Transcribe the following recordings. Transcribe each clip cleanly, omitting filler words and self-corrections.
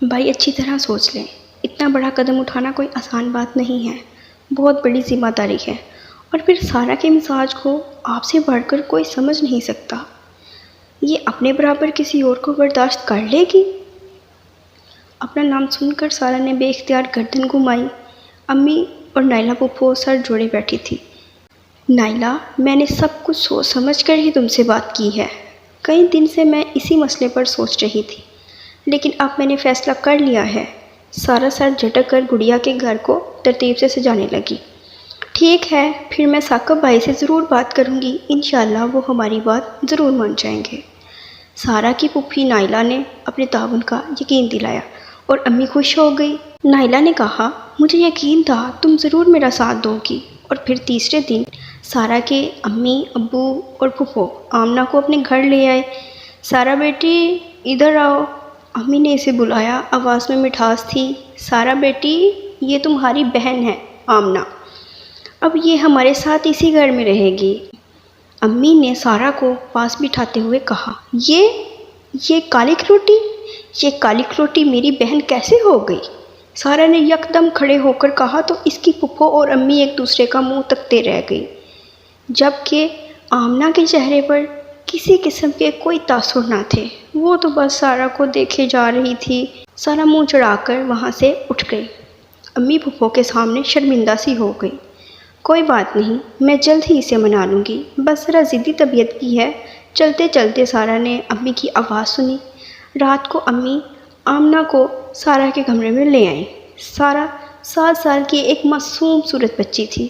بھائی اچھی طرح سوچ لیں، اتنا بڑا قدم اٹھانا کوئی آسان بات نہیں ہے، بہت بڑی ذمہ داری ہے۔ اور پھر سارا کے مزاج کو آپ سے بڑھ کر کوئی سمجھ نہیں سکتا۔ یہ اپنے برابر کسی اور کو برداشت کر لے گی؟ اپنا نام سن کر سارا نے بے اختیار گردن گھمائی۔ امی اور نائلہ پھوپھو سر جوڑے بیٹھی تھی۔ نائلہ، میں نے سب کچھ سوچ سمجھ کر ہی تم سے بات کی ہے۔ کئی دن سے میں اسی مسئلے پر سوچ رہی تھی، لیکن اب میں نے فیصلہ کر لیا ہے۔ سارا سر جھٹک کر گڑیا کے گھر کو ترتیب سے سجانے لگی۔ ٹھیک ہے، پھر میں ثاقب بھائی سے ضرور بات کروں گی، انشاءاللہ وہ ہماری بات ضرور مان جائیں گے۔ سارا کی پھوپھی نائلہ نے اپنے تعاون کا یقین دلایا اور امی خوش ہو گئی۔ نائلہ نے کہا، مجھے یقین تھا تم ضرور میرا ساتھ دو گی۔ اور پھر تیسرے دن سارا کے امی، ابو اور پھوپھو آمنہ کو اپنے گھر لے آئے۔ سارا بیٹی ادھر آؤ، امی نے اسے بلایا، آواز میں مٹھاس تھی۔ سارا بیٹی، یہ تمہاری بہن ہے آمنہ، اب یہ ہمارے ساتھ اسی گھر میں رہے گی۔ امی نے سارا کو پاس بٹھاتے ہوئے کہا، یہ کالی کھروٹی، یہ کالی کھروٹی میری بہن کیسے ہو گئی؟ سارا نے یکدم کھڑے ہو کر کہا تو اس کی پھوپھو اور امی ایک دوسرے کا منہ تکتے رہ گئی، جبکہ آمنہ کے چہرے پر کسی قسم کے کوئی تاثر نہ تھے۔ وہ تو بس سارا کو دیکھے جا رہی تھی۔ سارا منہ چڑھا کر وہاں سے اٹھ گئی۔ امی پھوپھو کے سامنے شرمندہ سی ہو گئی۔ کوئی بات نہیں، میں جلد ہی اسے منا لوں گی، بس ذرا ضدی طبیعت کی ہے۔ چلتے چلتے سارا نے امی کی آواز سنی۔ رات کو امی آمنہ کو سارا کے کمرے میں لے آئیں۔ سارا 7 سال کی ایک معصوم صورت بچی تھی۔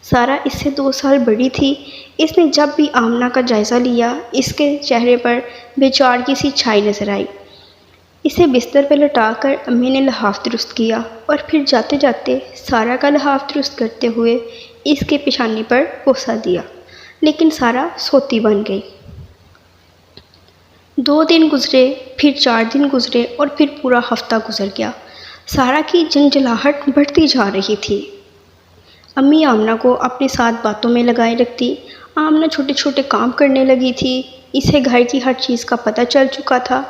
سارا اس سے 2 سال بڑی تھی۔ اس نے جب بھی آمنہ کا جائزہ لیا، اس کے چہرے پر بے چارگی سی چھائی نظر آئی۔ اسے بستر پہ لٹا کر امی نے لحاف درست کیا اور پھر جاتے جاتے سارا کا لحاف درست کرتے ہوئے اس کے پیشانی پر بوسہ دیا، لیکن سارا سوتی بن گئی۔ 2 دن گزرے، پھر 4 دن گزرے اور پھر پورا ہفتہ گزر گیا۔ سارا کی جنجلاہٹ بڑھتی جا رہی تھی۔ امی آمنہ کو اپنے ساتھ باتوں میں لگائے رکھتی۔ آمنہ چھوٹے چھوٹے کام کرنے لگی تھی۔ اسے گھر کی ہر چیز کا پتہ چل چکا تھا۔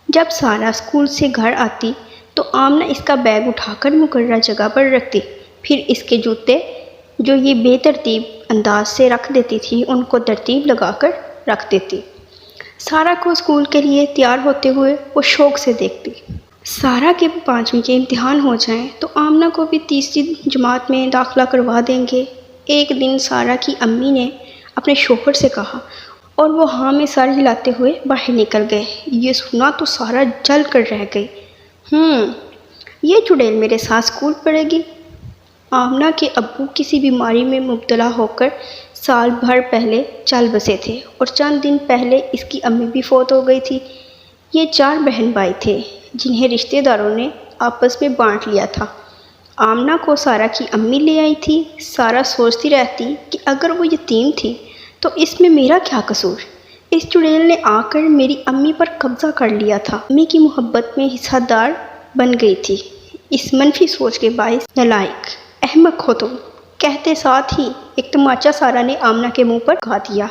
جب سارا اسکول سے گھر آتی تو آمنہ اس کا بیگ اٹھا کر مقررہ جگہ پر رکھتی، پھر اس کے جوتے جو یہ بے ترتیب انداز سے رکھ دیتی تھی ان کو ترتیب لگا کر رکھ دیتی۔ سارا کو اسکول کے لیے تیار ہوتے ہوئے وہ شوق سے دیکھتی۔ سارا کے 5ویں کے امتحان ہو جائیں تو آمنہ کو بھی 3ری جماعت میں داخلہ کروا دیں گے۔ ایک دن سارا کی امی نے اپنے شوہر سے کہا اور وہ ہاں میں سر ہلاتے ہوئے باہر نکل گئے۔ یہ سنا تو سارا جل کر رہ گئی۔ یہ چڑیل میرے ساتھ اسکول پڑھے گی؟ آمنہ کے ابو کسی بیماری میں مبتلا ہو کر سال بھر پہلے چل بسے تھے اور چند دن پہلے اس کی امی بھی فوت ہو گئی تھی۔ یہ 4 بہن بھائی تھے جنہیں رشتہ داروں نے آپس میں بانٹ لیا تھا۔ آمنہ کو سارا کی امی لے آئی تھی۔ سارا سوچتی رہتی کہ اگر وہ یتیم تھی تو اس میں میرا کیا قصور؟ اس چڑیل نے آ کر میری امی پر قبضہ کر لیا تھا، امی کی محبت میں حصہ دار بن گئی تھی۔ اس منفی سوچ کے باعث نالائق، احمق ہو تم، کہتے ساتھ ہی ایک تماچا سارا نے آمنہ کے منہ پر گھا دیا۔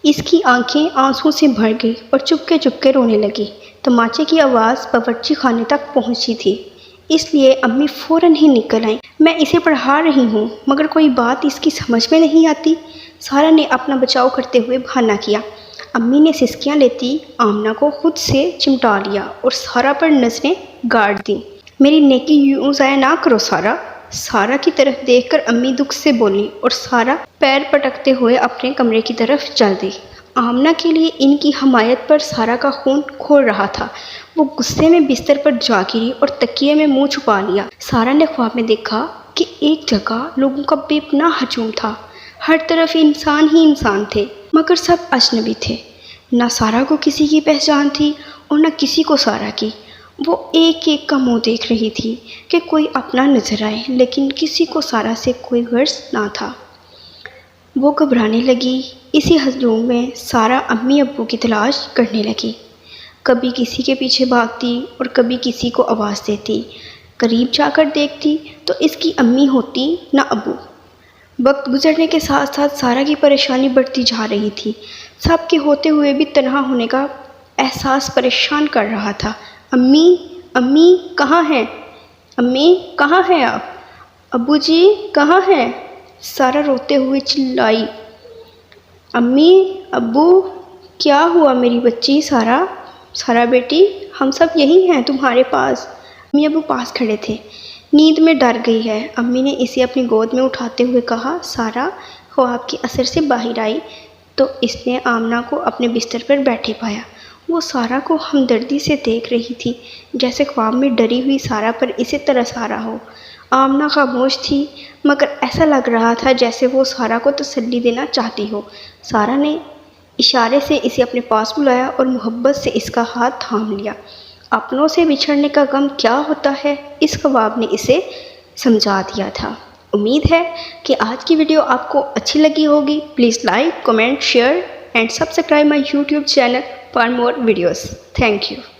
اس کی آنکھیں آنسوں سے بھر گئی اور چپکے چپکے رونے لگی۔ تماچے کی آواز باورچی خانے تک پہنچی تھی، اس لیے امی فوراً ہی نکل آئیں۔ میں اسے پڑھا رہی ہوں مگر کوئی بات اس کی سمجھ میں نہیں آتی، سارا نے اپنا بچاؤ کرتے ہوئے بہانہ کیا۔ امی نے سسکیاں لیتی آمنہ کو خود سے چمٹا لیا اور سارا پر نظریں گاڑ دیں۔ میری نیکی یوں ضائع نہ کرو سارا۔ سارا کی طرف دیکھ کر امی دکھ سے بولی اور سارا پیر پٹکتے ہوئے اپنے کمرے کی طرف چل دی۔ آمنہ کے لیے ان کی حمایت پر سارا کا خون کھول رہا تھا۔ وہ غصے میں بستر پر جا گری اور تکیے میں منہ چھپا لیا۔ سارا نے خواب میں دیکھا کہ ایک جگہ لوگوں کا بے پناہ ہجوم تھا، ہر طرف انسان ہی انسان تھے مگر سب اجنبی تھے۔ نہ سارا کو کسی کی پہچان تھی اور نہ کسی کو سارا کی۔ وہ ایک ایک کا منہ دیکھ رہی تھی کہ کوئی اپنا نظر آئے، لیکن کسی کو سارا سے کوئی غرض نہ تھا۔ وہ گھبرانے لگی۔ اسی ہجوم میں سارا امی ابو کی تلاش کرنے لگی، کبھی کسی کے پیچھے بھاگتی اور کبھی کسی کو آواز دیتی۔ قریب جا کر دیکھتی تو اس کی امی ہوتی نہ ابو۔ وقت گزرنے کے ساتھ ساتھ سارا کی پریشانی بڑھتی جا رہی تھی۔ سب کے ہوتے ہوئے بھی تنہا ہونے کا احساس پریشان کر رہا تھا۔ امی امی کہاں ہیں؟ امی کہاں ہیں آپ؟ ابو جی کہاں ہیں؟ سارہ روتے ہوئے چلائی۔ امی، ابو، کیا ہوا میری بچی سارہ؟ سارہ بیٹی، ہم سب یہی ہیں تمہارے پاس۔ امی ابو پاس کھڑے تھے۔ نیند میں ڈر گئی ہے، امی نے اسے اپنی گود میں اٹھاتے ہوئے کہا۔ سارہ خواب کے اثر سے باہر آئی تو اس نے آمنہ کو اپنے بستر پر بیٹھے پایا۔ وہ سارہ کو ہمدردی سے دیکھ رہی تھی، جیسے خواب میں ڈری ہوئی سارہ پر اسے ترس آ رہا ہو۔ آمنہ خاموش تھی، مگر ایسا لگ رہا تھا جیسے وہ سارہ کو تسلی دینا چاہتی ہو۔ سارہ نے اشارے سے اسے اپنے پاس بلایا اور محبت سے اس کا ہاتھ تھام لیا۔ اپنوں سے بچھڑنے کا غم کیا ہوتا ہے، اس خواب نے اسے سمجھا دیا تھا۔ امید ہے کہ آج کی ویڈیو آپ کو اچھی لگی ہوگی۔ Please like, comment, share and subscribe my YouTube channel for more videos. Thank you.